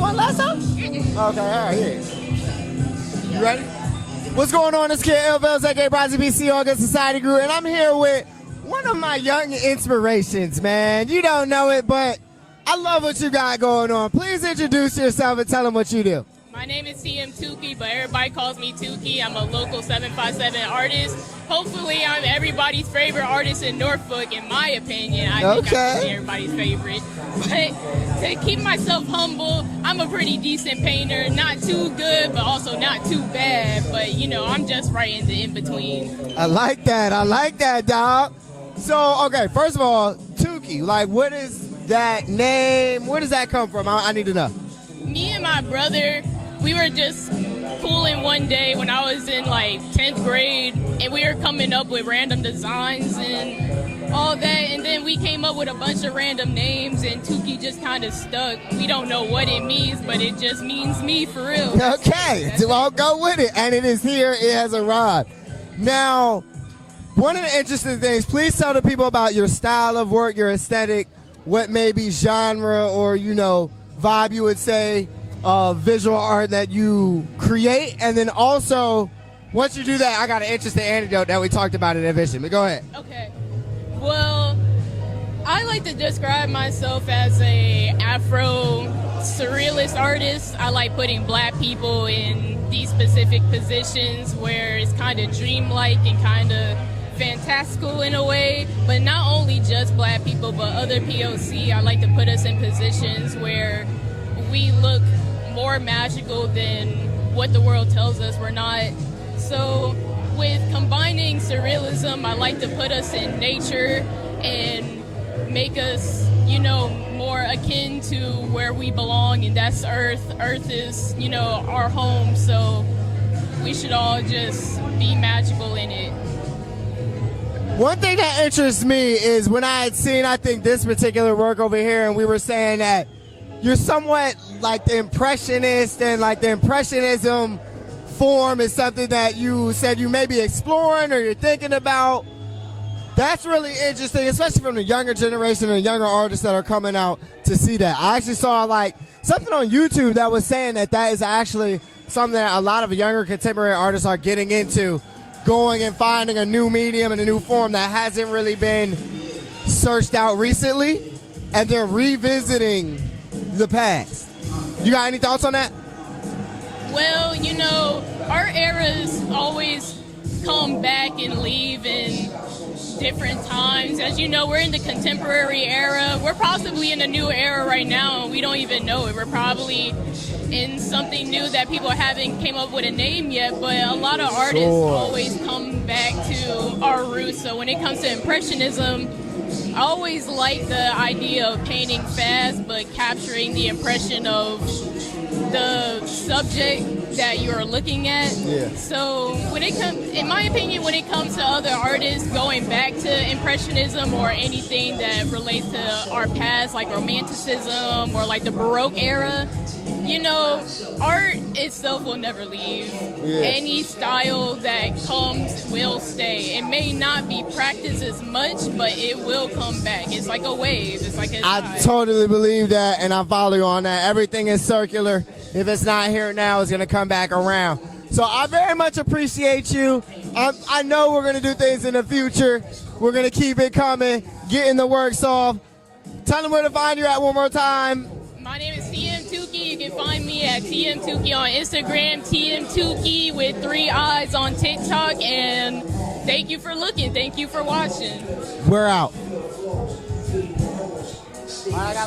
one last time? Okay, all right, yeah. You ready? What's going on? It's Kid Ilvels, aka Bronzy BC, August Society Group, and I'm here with one of my young inspirations, man. You don't know it, but I love what you got going on. Please introduce yourself and tell them what you do. My name is TM Tukey, but everybody calls me Tukey. I'm a local 757 artist. Hopefully, I'm everybody's favorite artist in Norfolk, in my opinion. I think I should be everybody's favorite. But to keep myself humble, I'm a pretty decent painter. Not too good, but also not too bad. But, you know, I'm just right in the in-between. I like that. I like that, dog. So, okay, first of all, Tukey, like, what is that name? Where does that come from? I need to know. Me and my brother, we were just fooling one day when I was in like 10th grade, and we were coming up with random designs and all that, and then we came up with a bunch of random names, and Tukey just kind of stuck. We don't know what it means, but it just means me for real. Okay, so I'll go with it, and it is here. It has arrived. Now, one of the interesting things, please tell the people about your style of work, your aesthetic, what maybe genre or, you know, vibe you would say, visual art that you create, and then also once you do that, I got an interesting anecdote that we talked about in Vision. But go ahead. Okay. Well, I like to describe myself as a Afro surrealist artist. I like putting black people in these specific positions where it's kind of dreamlike and kind of fantastical in a way, but not only just black people, but other POC. I like to put us in positions where we look more magical than what the world tells us we're not. So with combining surrealism, I like to put us in nature and make us, you know, more akin to where we belong, and that's Earth. Earth is, you know, our home, so we should all just be magical in it. One thing that interests me is when I had seen, I think, this particular work over here, and we were saying that you're somewhat like the impressionist, and like the impressionism form is something that you said you may be exploring or you're thinking about. That's really interesting, especially from the younger generation and younger artists that are coming out to see that. I actually saw like something on YouTube that was saying that that is actually something that a lot of younger contemporary artists are getting into, going and finding a new medium and a new form that hasn't really been searched out recently, and they're revisiting the past. You got any thoughts on that? Well, you know, art eras always come back and leave in different times. As you know, we're in the contemporary era. We're possibly in a new era right now, and we don't even know it. We're probably in something new that people haven't came up with a name yet, but a lot of artists always come back to our roots. So when it comes to Impressionism, I always like the idea of painting fast, but capturing the impression of the subject that you're looking at. Yeah. So when it comes, in my opinion, when it comes to other artists going back to Impressionism or anything that relates to our past, like Romanticism or like the Baroque era, you know, art itself will never leave. Yeah. Any style that comes will stay. It may not be practiced as much, but it will come back. It's like a wave. It's like a tide. I totally believe that, and I follow you on that. Everything is circular. If it's not here now, it's going to come back around. So I very much appreciate you. I know we're going to do things in the future. We're going to keep it coming, getting the works off. Tell them where to find you at one more time. My name is TM Tukey. You can find me at TM Tukey on Instagram, TM Tukey with 3 eyes on TikTok, and thank you for looking. Thank you for watching. We're out.